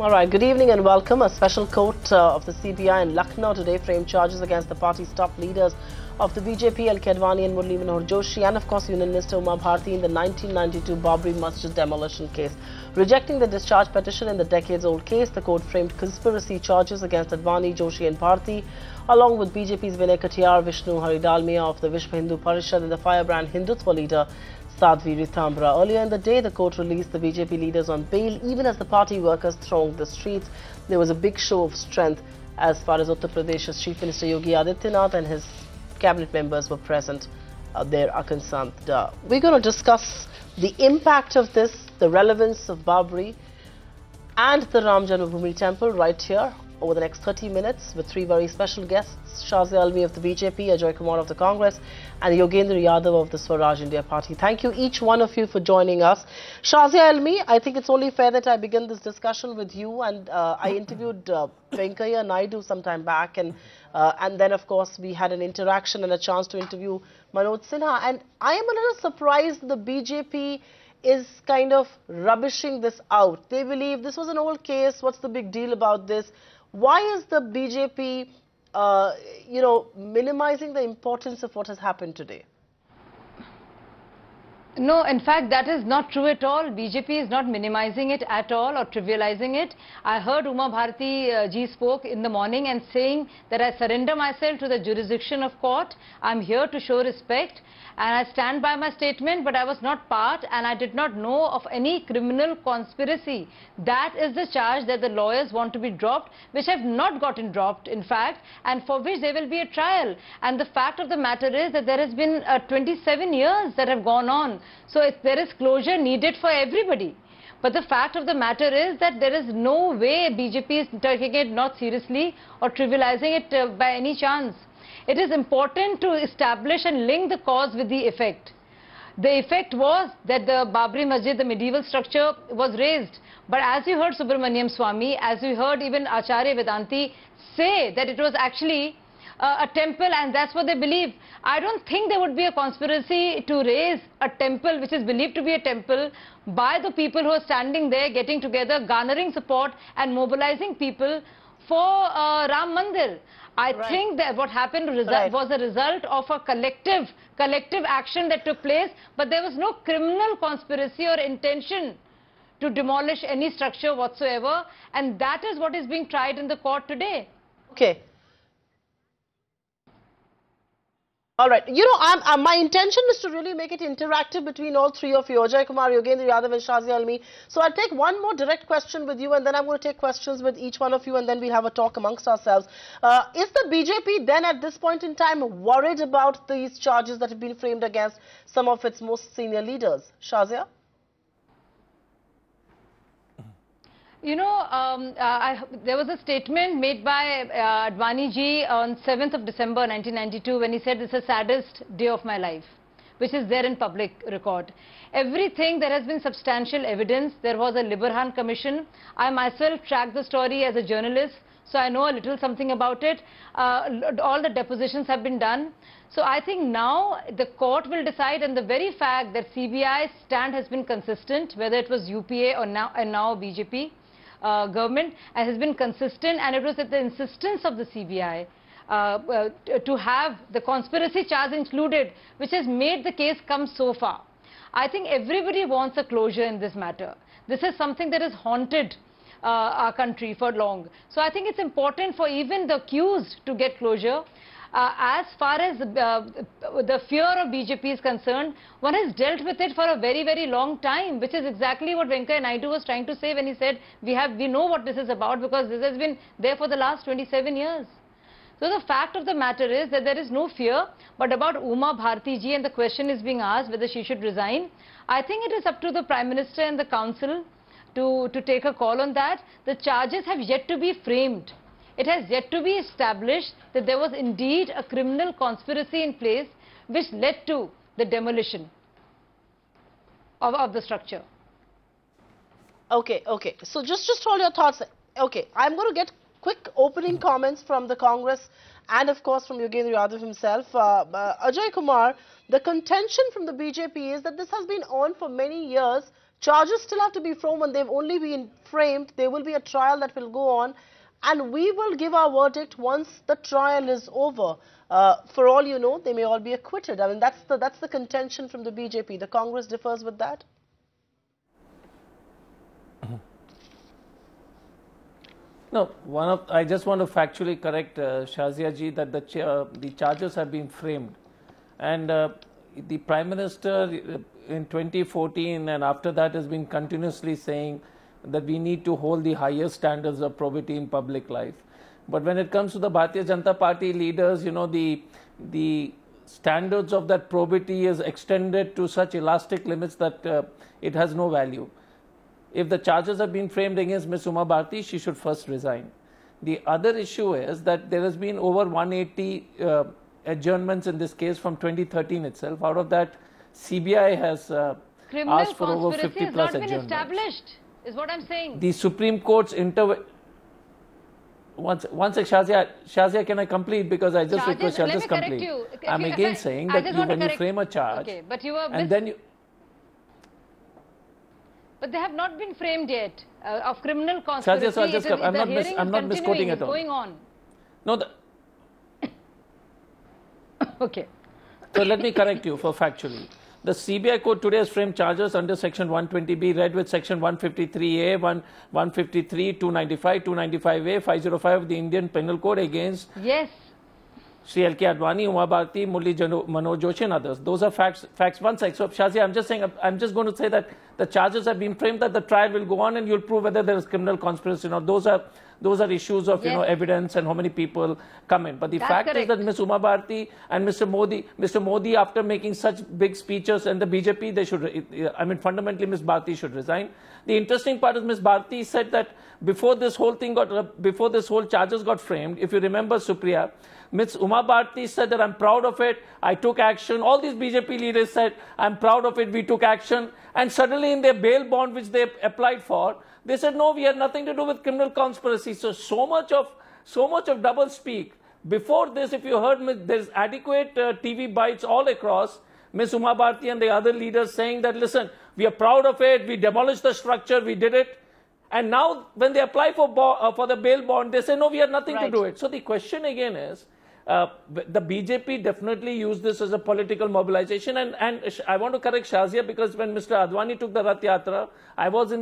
All right, good evening and welcome. A special court of the CBI in Lucknow today framed charges against the party's top leaders of the BJP, L. Kedwani and Murli Manohar Joshi, and of course Union Minister Uma Bharti in the 1992 Babri Masjid demolition case. Rejecting the discharge petition in the decades-old case, the court framed conspiracy charges against Advani, Joshi and Bharti, along with BJP's Vinay Katiyar, Vishnu, Dalmia of the Vishwa Hindu Parishad and the firebrand Hindutva leader Sadhvi Ritambhara. Earlier in the day, the court released the BJP leaders on bail, even as the party workers thronged the streets. There was a big show of strength as far as Uttar Pradesh's Chief Minister Yogi Adityanath and his cabinet members were present there are concerned. We're going to discuss the impact of this, the relevance of Babri and the Ram Janmabhoomi temple right here over the next 30 minutes with three very special guests: Shazia Ilmi of the BJP, Ajoy Kumar of the Congress and Yogendra Yadav of the Swaraj India Party. Thank you each one of you for joining us. Shazia Ilmi, I think it's only fair that I begin this discussion with you, and I interviewed Venkaiah Naidu some time back, and then of course we had an interaction and a chance to interview Manoj Sinha, and I am a little surprised the BJP is kind of rubbishing this out. They believe this was an old case, what's the big deal about this? Why is the BJP, minimizing the importance of what has happened today? No, in fact, that is not true at all. BJP is not minimizing it at all or trivializing it. I heard Uma Bharti ji spoke in the morning and saying that I surrender myself to the jurisdiction of court. I'm here to show respect and I stand by my statement, but I was not part and I did not know of any criminal conspiracy. That is the charge that the lawyers want to be dropped, which have not gotten dropped, in fact, and for which there will be a trial. And the fact of the matter is that there has been 27 years that have gone on. So there is closure needed for everybody. But the fact of the matter is that there is no way BJP is taking it not seriously or trivializing it by any chance. It is important to establish and link the cause with the effect. The effect was that the Babri Masjid, the medieval structure, was razed. But as you heard Subramaniam Swamy, as you heard even Acharya Vedanti say that it was actually a temple, and that's what they believe. I don't think there would be a conspiracy to raise a temple which is believed to be a temple by the people who are standing there, getting together, garnering support and mobilizing people for Ram Mandir. I think that what happened was a result of a collective action that took place, but there was no criminal conspiracy or intention to demolish any structure whatsoever, and that is what is being tried in the court today. Okay. All right. My intention is to really make it interactive between all three of you, Ajoy Kumar, Yogendra Yadav and Shazia Ilmi. So I'll take one more direct question with you, and then I'm going to take questions with each one of you, and then we'll have a talk amongst ourselves. Is the BJP then at this point in time worried about these charges that have been framed against some of its most senior leaders? Shazia? You know, there was a statement made by Advani ji on 7th of December 1992 when he said, "It's the saddest day of my life," which is there in public record. Everything, there has been substantial evidence. There was a Librhan commission. I myself tracked the story as a journalist, so I know a little something about it. All the depositions have been done. So I think now the court will decide, and the very fact that CBI's stand has been consistent, whether it was UPA or now BJP, government, and has been consistent, and it was at the insistence of the CBI to have the conspiracy charge included, which has made the case come so far. I think everybody wants a closure in this matter. This is something that has haunted our country for long. So I think it's important for even the accused to get closure. As far as the fear of BJP is concerned, one has dealt with it for a very, very long time, which is exactly what Venkaiah Naidu was trying to say when he said we know what this is about, because this has been there for the last 27 years. So the fact of the matter is that there is no fear. But about Uma Bharti ji, and the question is being asked whether she should resign, I think it is up to the Prime Minister and the Council to take a call on that. The charges have yet to be framed. It has yet to be established that there was indeed a criminal conspiracy in place which led to the demolition of the structure. Okay. So just hold your thoughts. Okay, I'm going to get quick opening comments from the Congress and of course from Yogendra Yadav himself. Ajoy Kumar, the contention from the BJP is that this has been on for many years Charges still have to be framed. When they've only been framed, there will be a trial that will go on, and we will give our verdict once the trial is over. For all you know, they may all be acquitted. I mean, that's the contention from the BJP. The Congress differs with that. No, I just want to factually correct Shazia ji that the charges have been framed, and the Prime Minister in 2014 and after that has been continuously saying that we need to hold the highest standards of probity in public life. But when it comes to the Bharatiya Janata Party leaders, you know, the standards of that probity is extended to such elastic limits that it has no value. If the charges have been framed against Ms. Uma Bharti, she should first resign. The other issue is that there has been over 180 adjournments in this case from 2013 itself. Out of that, CBI has asked for over 50 plus adjournments. Criminal conspiracy has not been established, is what I'm saying. The Supreme Court's Once Shazia, can I complete? Because I just request you, I'll just complete. I'm again saying that when you frame a charge, okay, but you are and then you... But they have not been framed yet of criminal conspiracy. Shazia, so I'll just I'm not misquoting at all. Going on. No, okay. So let me correct you for factually. The CBI court today has framed charges under section 120B, read with section 153A, 153, 295, 295A, 505 of the Indian Penal Code against Shri L.K. Advani, Uma Bharti, Murli Manoj Joshi and others. Those are facts one side. So Shazia, I'm just saying, I'm just going to say that the charges have been framed, that the trial will go on and you'll prove whether there is criminal conspiracy or not. Those are issues of, you know, evidence and how many people come in. But the fact is that Ms. Uma Bharti and Mr. Modi, after making such big speeches, and the BJP, they should, I mean, fundamentally, Ms. Bharti should resign. The interesting part is Ms. Bharti said that before this whole charges got framed, if you remember Supriya, Ms. Uma Bharti said that I'm proud of it, I took action. All these BJP leaders said, I'm proud of it, we took action. And suddenly in their bail bond, which they applied for, they said, no, we had nothing to do with criminal conspiracy. So much of double speak. Before this, if you heard, there's adequate TV bites all across, Ms. Uma Bharti and the other leaders saying that, listen, we are proud of it, we demolished the structure, we did it. And now when they apply for the bail bond, they say, no, we had nothing to do it. So the question again is, the BJP definitely used this as a political mobilization, and I want to correct Shazia, because when Mr. Advani took the Rath Yatra, I was I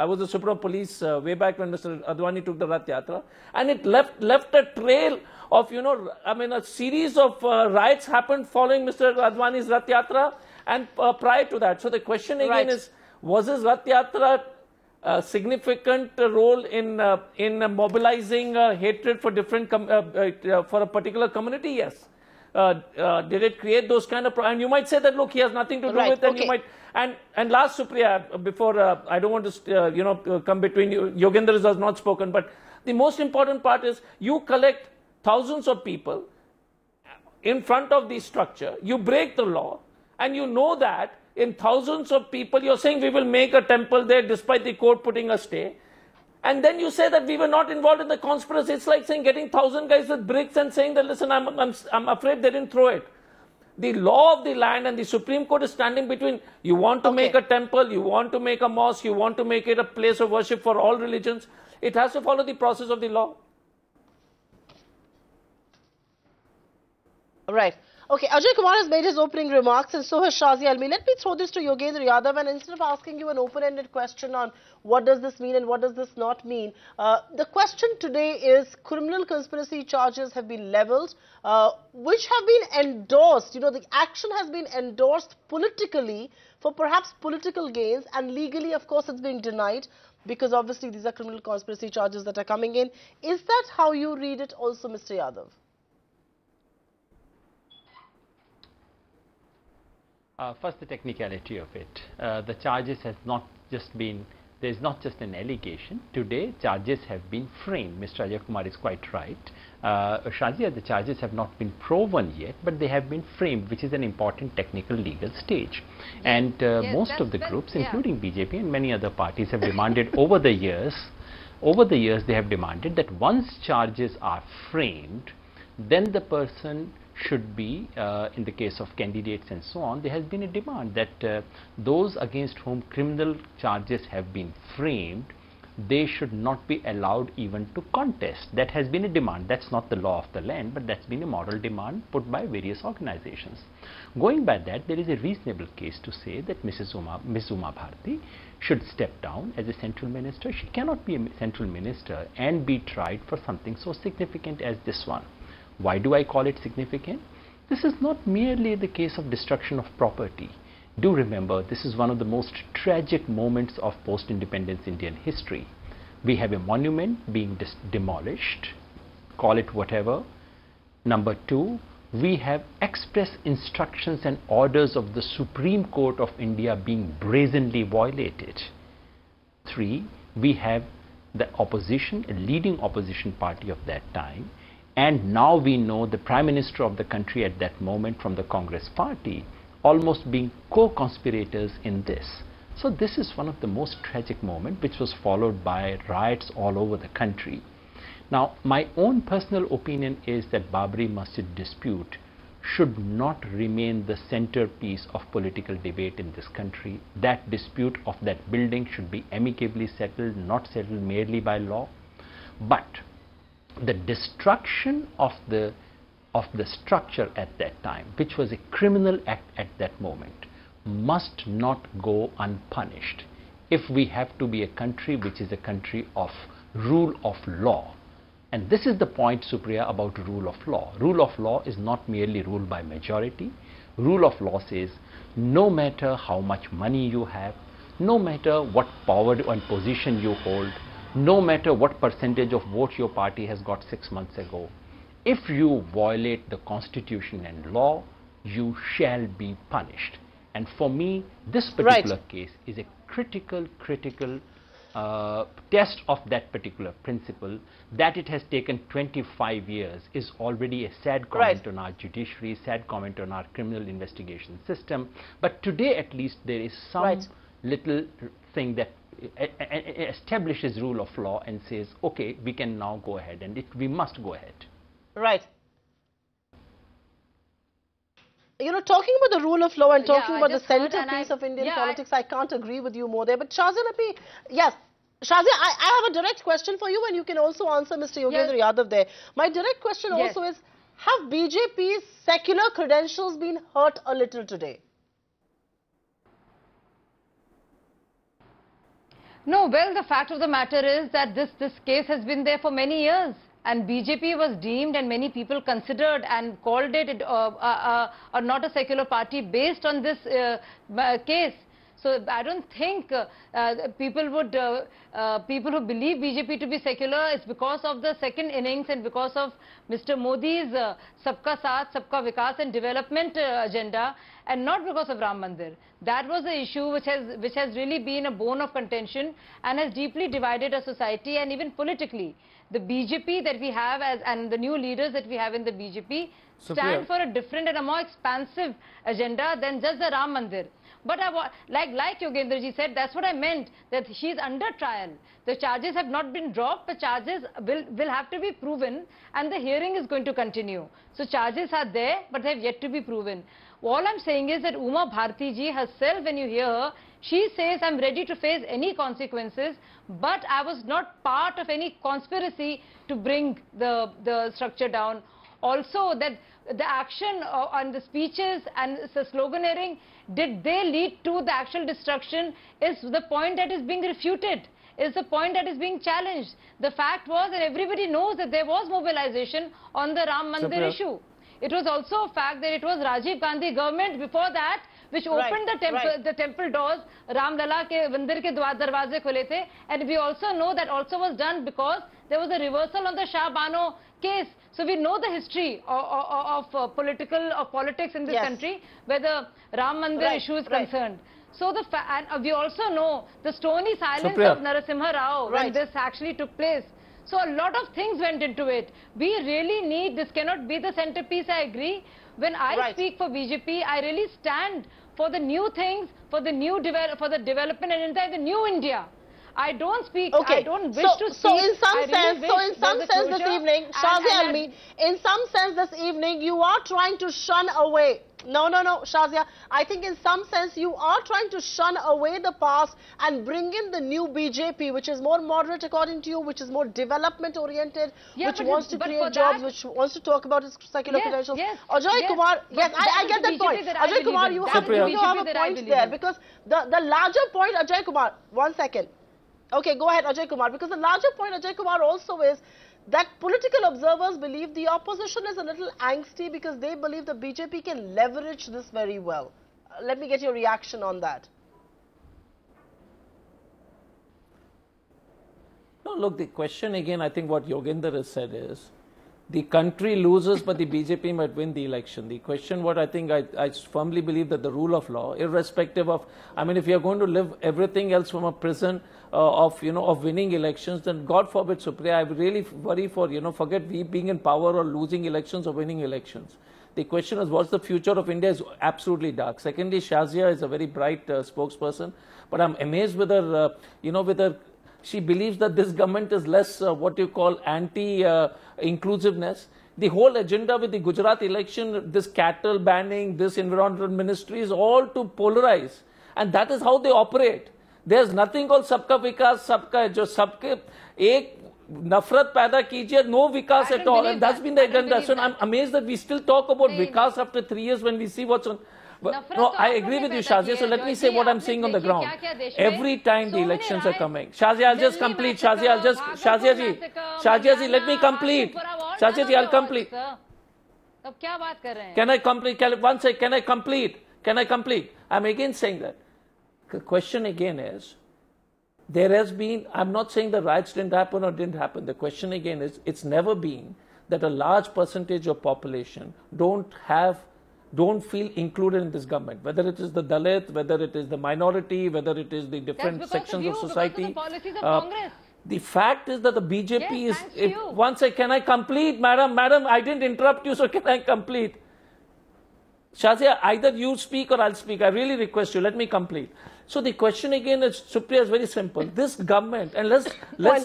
was the Super Police way back when Mr. Advani took the Rath Yatra, and it left a trail of, you know, I mean, a series of riots happened following Mr. Advani's Rath Yatra and prior to that. So the question again is, was his Rath Yatra a significant role in mobilizing hatred for for a particular community? Yes. Did it create those kind of and you might say that, look, he has nothing to do with, and you might, and last, Supriya, before I don't want to you know, come between you, Yogendra has not spoken, but the most important part is you collect thousands of people in front of the structure, you break the law, and you know that in thousands of people, you're saying we will make a temple there despite the court putting a stay. And then you say that we were not involved in the conspiracy. It's like saying getting 1,000 guys with bricks and saying that, listen, I'm afraid they didn't throw it. The law of the land and the Supreme Court is standing between, you want to make a temple, you want to make a mosque, you want to make it a place of worship for all religions. It has to follow the process of the law. Right. Okay, Ajoy Kumar has made his opening remarks, and so has Shazia. Let me throw this to Yogendra Yadav, and instead of asking you an open-ended question on what does this mean and what does this not mean, the question today is criminal conspiracy charges have been levelled, which have been endorsed. You know, the action has been endorsed politically for perhaps political gains, and legally, of course, it's being denied because obviously these are criminal conspiracy charges that are coming in. Is that how you read it also, Mr. Yadav? First, the technicality of it. The charges has not just been, there is not just an allegation. Today, charges have been framed. Mr. Ajoy Kumar is quite right. Shazia, the charges have not been proven yet, but they have been framed, which is an important technical legal stage. And most of the groups, including BJP and many other parties, have demanded over the years, they have demanded that once charges are framed, then the person should be, in the case of candidates and so on, there has been a demand that those against whom criminal charges have been framed, they should not be allowed even to contest. That has been a demand. That's not the law of the land, but that's been a moral demand put by various organizations. Going by that, there is a reasonable case to say that Ms. Uma Bharti should step down as a central minister. She cannot be a central minister and be tried for something so significant as this one. Why do I call it significant? This is not merely the case of destruction of property. Do remember, this is one of the most tragic moments of post-independence Indian history. We have a monument being demolished, call it whatever. Number two, we have express instructions and orders of the Supreme Court of India being brazenly violated. Three, we have the opposition, a leading opposition party of that time, and now we know the Prime Minister of the country at that moment from the Congress party almost being co-conspirators in this. So this is one of the most tragic moments, which was followed by riots all over the country. Now, my own personal opinion is that Babri Masjid dispute should not remain the centerpiece of political debate in this country. That dispute of that building should be amicably settled, not settled merely by law. But the destruction of the structure at that time, which was a criminal act at that moment, must not go unpunished if we have to be a country which is a country of rule of law. And this is the point, Supriya, about rule of law. Rule of law is not merely rule by majority. Rule of law says no matter how much money you have, no matter what power and position you hold, no matter what percentage of vote your party has got 6 months ago, if you violate the constitution and law, you shall be punished. And for me, this particular case is a critical test of that particular principle. That it has taken 25 years is already a sad comment on our judiciary, sad comment on our criminal investigation system. But today at least there is some little thing that establishes rule of law and says, okay, we can now go ahead, and we must go ahead. Right. You know, talking about the rule of law and talking about the centerpiece of Indian politics, I can't agree with you more there. But Shazia, yes, Shazia, I have a direct question for you, and you can also answer Mr. Yogendra Yadav there. My direct question also is, have BJP's secular credentials been hurt a little today? No, well, the fact of the matter is that this case has been there for many years. And BJP was deemed, and many people considered and called it not a secular party based on this case. So I don't think people who believe BJP to be secular is because of the second innings and because of Mr. Modi's Sabka Saath, Sabka Vikas and development agenda, and not because of Ram Mandir. That was the issue which has really been a bone of contention and has deeply divided our society, and even politically. The BJP that we have and the new leaders that we have in the BJP stand for a different and a more expansive agenda than just the Ram Mandir. But like Yogendra ji said, that's what I meant, that she's under trial. The charges have not been dropped, the charges will have to be proven, and the hearing is going to continue. So charges are there, but they have yet to be proven. All I'm saying is that Uma Bharti ji herself, when you hear her, she says, I'm ready to face any consequences, but I was not part of any conspiracy to bring the structure down. Also, that the action on the speeches and the sloganeering, did they lead to the actual destruction, is the point that is being refuted, is the point that is being challenged. The fact was, and everybody knows, that there was mobilization on the Ram Mandir issue. It was also a fact that it was Rajiv Gandhi government before that which opened the temple doors. Ram Lala ke mandir ke darwaze khule the, and we also know that also was done because there was a reversal on the Shah Bano case. So we know the history of politics in this country where the Ram Mandir issue is concerned. So and we also know the stony silence of Narasimha Rao when this actually took place. So a lot of things went into it. We really need, this cannot be the centerpiece, I agree. When I speak for BJP, I really stand for the new things, for the new development and entire the new India. I don't speak. Okay. I don't wish to speak. So in some I sense, really this evening, Shazia Ilmi, in some sense this evening, you are trying to shun away. No, Shazia. I think in some sense you are trying to shun away the past and bring in the new BJP, which is more moderate according to you, which is more development oriented, which wants to create jobs, which wants to talk about its secular credentials. Ajoy Kumar, yes, I get that point. Ajoy Kumar, you have a point there, because the larger point, Ajoy Kumar, 1 second. Okay, go ahead, Ajoy Kumar, because the larger point, Ajoy Kumar, also is that political observers believe the opposition is a little angsty because they believe the BJP can leverage this very well. Let me get your reaction on that. No, look, the question again, I think what Yogendra has said is, the country loses, but the BJP might win the election. The question, what I think, I firmly believe that the rule of law, irrespective of, I mean, if you are going to live everything else from a prison of winning elections, then God forbid, Supriya, I really worry for, forget we being in power or losing elections or winning elections. The question is, what's the future of India is absolutely dark. Secondly, Shazia is a very bright spokesperson, but I'm amazed with her, with her. She believes that this government is less what you call anti-inclusiveness. The whole agenda with the Gujarat election, this cattle banning, this environmental ministry is all to polarize. And that is how they operate. There's nothing called sabka vikas, sabka, jo sabke ek nafrat paida kijiye, no vikas at all. And that's been the agenda. So I'm amazed that we still talk about vikas after 3 years when we see what's on. No, I agree with you, Shazia. So let me say what I'm seeing on the ground. Every time the elections are coming. Shazia, I'll just complete. Shazia ji, let me complete. Shazia ji, I'll complete. Can I complete? One second, can I complete? Can I complete? I'm again saying that. The question again is, there has been, I'm not saying the riots didn't happen or didn't happen. The question again is, it's never been that a large percentage of population don't feel included in this government, whether it is the Dalit, whether it is the minority, whether it is the different sections of society. Because of the policies of Congress. The fact is that the BJP is... Once can I complete, madam? Madam, I didn't interrupt you, so can I complete? Shazia, either you speak or I'll speak. I really request you, let me complete. So the question again is, Supriya, is very simple. This government, and let's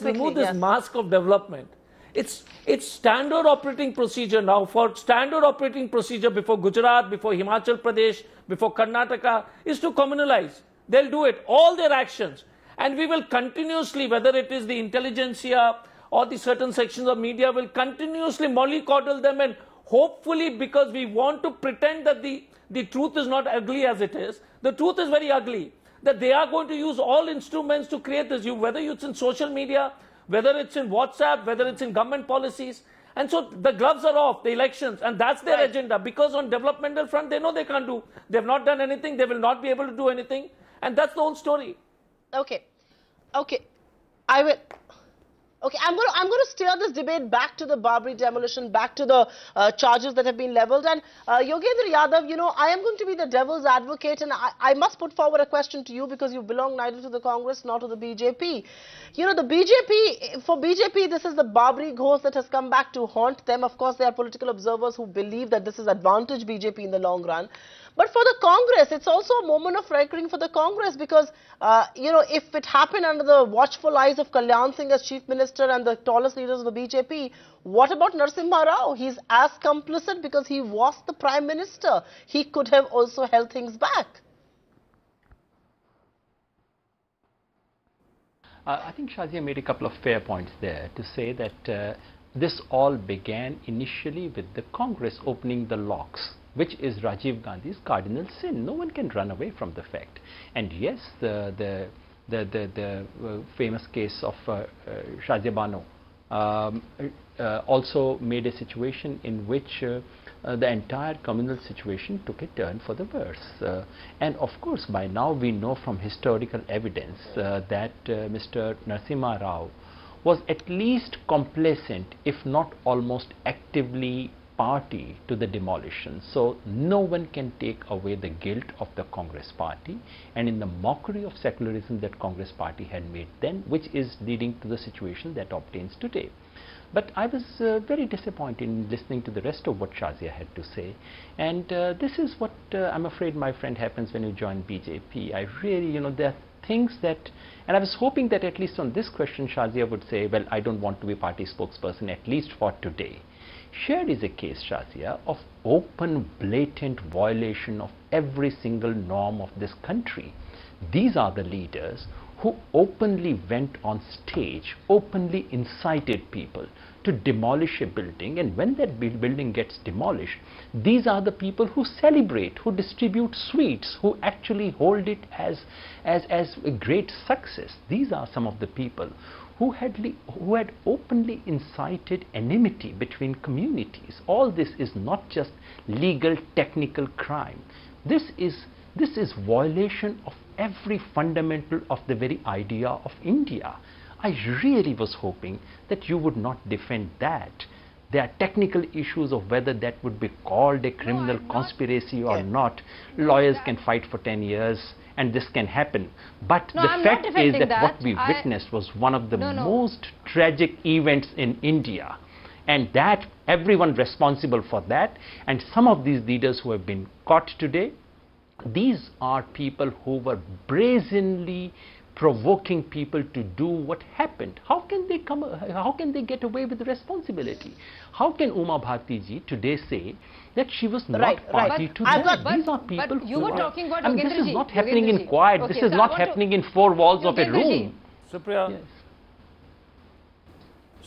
remove this mask of development. It's standard operating procedure now. For standard operating procedure before Gujarat, before Himachal Pradesh, before Karnataka, is to communalize. They'll do it, all their actions. And we will continuously, whether it is the intelligentsia or the certain sections of media, will continuously mollycoddle them, and hopefully, because we want to pretend that the truth is not ugly as it is, the truth is very ugly. That they are going to use all instruments to create this, whether it's in social media, whether it's in WhatsApp, whether it's in government policies. And so the gloves are off, the elections, and that's their agenda. Because on developmental front, they know they can't do. They've not done anything. They will not be able to do anything. And that's the whole story. Okay. I will... Okay, I'm going to steer this debate back to the Babri demolition, back to the charges that have been leveled. And Yogendra Yadav, I am going to be the devil's advocate, and I must put forward a question to you because you belong neither to the Congress nor to the BJP. The BJP, for BJP, this is the Babri ghost that has come back to haunt them. Of course, there are political observers who believe that this is advantage BJP in the long run. But for the Congress, it's also a moment of reckoning for the Congress because, if it happened under the watchful eyes of Kalyan Singh as Chief Minister and the tallest leaders of the BJP, what about Narasimha Rao? He's as complicit because he was the Prime Minister. He could have also held things back. I think Shazia made a couple of fair points there to say that this all began initially with the Congress opening the locks, which is Rajiv Gandhi's cardinal sin. No one can run away from the fact. And yes, the famous case of Shazia Bano also made a situation in which the entire communal situation took a turn for the worse. And of course, by now we know from historical evidence that Mr. Narasimha Rao was at least complacent, if not almost actively party to the demolition. So no one can take away the guilt of the Congress party, and in the mockery of secularism that Congress party had made then, which is leading to the situation that obtains today. But I was very disappointed in listening to the rest of what Shazia had to say, and this is what I'm afraid, my friend, happens when you join BJP. I really, there are things that, and I was hoping that at least on this question Shazia would say, well, I don't want to be party spokesperson, at least for today. Here is a case, Shazia, of open, blatant violation of every single norm of this country. These are the leaders who openly went on stage, openly incited people to demolish a building, and when that building gets demolished, these are the people who celebrate, who distribute sweets, who actually hold it as a great success. These are some of the people who had openly incited enmity between communities. All this is not just legal, technical crime. This is violation of every fundamental of the very idea of India. I really was hoping that you would not defend that. There are technical issues of whether that would be called a criminal conspiracy or not. Lawyers can fight for 10 years and this can happen. But the fact is that what we witnessed was one of the most tragic events in India. And that everyone responsible for that, and some of these leaders who have been caught today, these are people who were brazenly provoking people to do what happened. How can they get away with the responsibility? How can Uma Bharti ji today say that she was not party to that? These are people you were talking about this is not happening in quiet. Okay, this is not happening in four walls of a room. Supriya. Yes.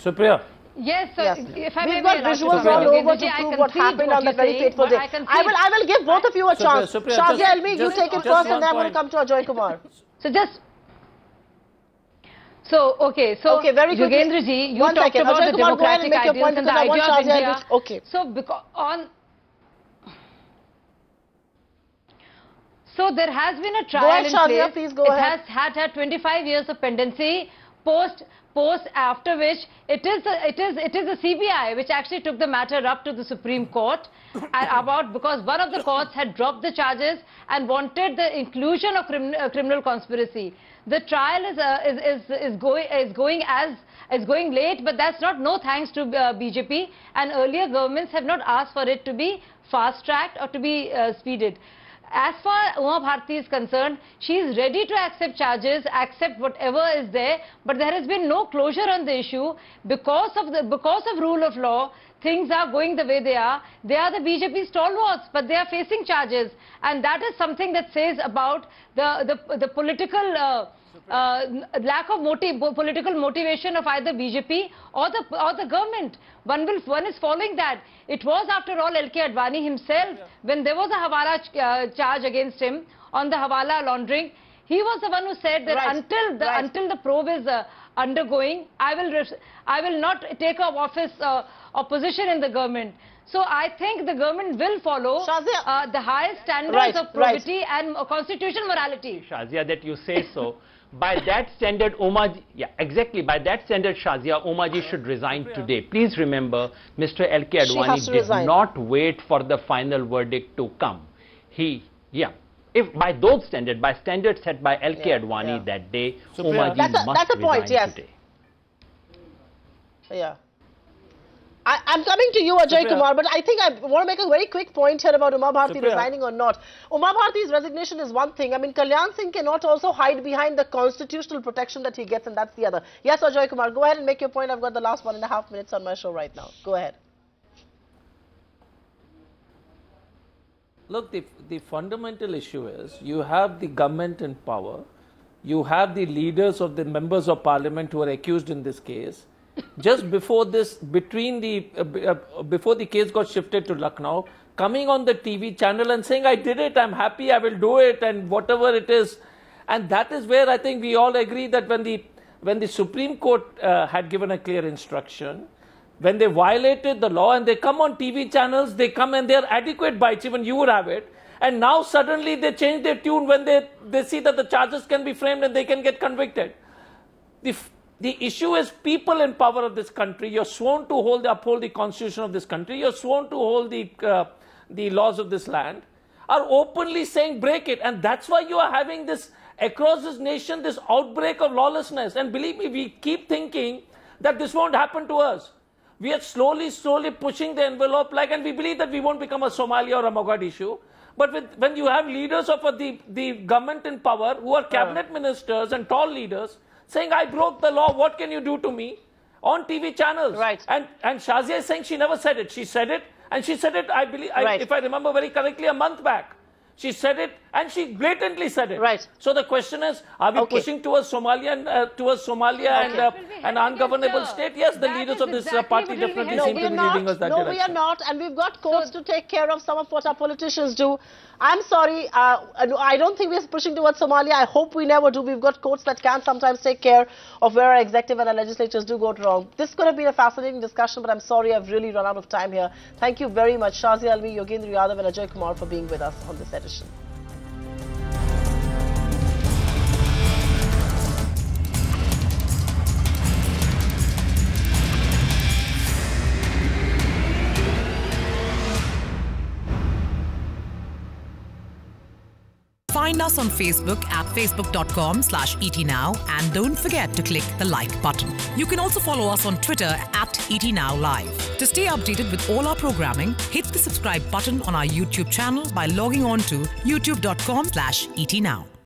Supriya. Yes, sir. Yes. If I We've got visuals all over to prove what happened on that very fateful day. I will give both of you a chance. Shazia, Ilmi, you take it first, and then I'm going to come to Ajoy Kumar. Okay, very quickly. Yogendra ji, you talked about the democratic ideals and the idea of India. Okay. So there has been a trial in Shazia, place. please go ahead. It has had 25 years of pendency. Post after which it is the CBI which actually took the matter up to the Supreme Court because one of the courts had dropped the charges and wanted the inclusion of criminal conspiracy. The trial is going late, but that's not no thanks to BJP, and earlier governments have not asked for it to be fast-tracked or to be speeded. As far as Uma Bharti is concerned, she is ready to accept charges, accept whatever is there, but there has been no closure on the issue because of rule of law. Things are going the way they are. They are the BJP stalwarts, but they are facing charges, and that is something that says about the political lack of political motivation of either BJP or the government. One is following that. It was, after all, L.K. Advani himself, when there was a Hawala charge against him on the Hawala laundering, he was the one who said that until the probe is undergoing, I will not take up office or position in the government. So I think the government will follow the highest standards of probity and constitutional morality. Shazia, that you say so. By that standard, by that standard, Shazia, Umaji should resign today. Please remember, Mr. L.K. Advani did not wait for the final verdict to come. If by those standards, by standards set by L.K. Advani that day, Umaji must resign today. Yeah. I'm coming to you, Ajoy Kumar, but I think I want to make a very quick point here about Uma Bharti resigning or not. Uma Bharti's resignation is one thing. I mean, Kalyan Singh cannot also hide behind the constitutional protection that he gets, and that's the other. Yes, Ajoy Kumar, go ahead and make your point. I've got the last 1.5 minutes on my show right now. Go ahead. Look, the fundamental issue is you have the government in power, you have the leaders of the members of parliament who are accused in this case. Just before this, before the case got shifted to Lucknow, coming on the TV channel and saying, I did it, I'm happy, I will do it, and whatever it is. And that is where I think we all agree that when the Supreme Court had given a clear instruction, when they violated the law and they come on TV channels, they come and they are adequate bites, even you would have it. And now suddenly they change their tune when they see that the charges can be framed and they can get convicted. The issue is people in power of this country. You're sworn to uphold the constitution of this country. You're sworn to hold the laws of this land. Are openly saying break it. And that's why you are having this, across this nation, this outbreak of lawlessness. And believe me, we keep thinking that this won't happen to us. We are slowly pushing the envelope and we believe that we won't become a Somalia or a Mogadishu. But when you have leaders of the government in power who are cabinet ministers and tall leaders saying, I broke the law, what can you do to me? On TV channels. Right. And Shazia is saying she never said it. She said it, and she said it, I believe, if I remember very correctly, a month back. She said it, and she blatantly said it. Right. So the question is, are we pushing towards Somalia and an ungovernable state? Yes, the leaders of this party definitely seem to be leading us that direction. No, we are not, and we've got courts to take care of some of what our politicians do. I'm sorry, I don't think we're pushing towards Somalia. I hope we never do. We've got courts that can sometimes take care of where our executive and our legislatures do go wrong. This could have been a fascinating discussion, but I'm sorry, I've really run out of time here. Thank you very much, Shazia, Ilmi, Yogendra, Yadav, and Ajoy Kumar for being with us on this edition. Find us on Facebook at facebook.com/ETNow and don't forget to click the like button. You can also follow us on Twitter at ETNowLive. To stay updated with all our programming, hit the subscribe button on our YouTube channel by logging on to youtube.com/ETNow.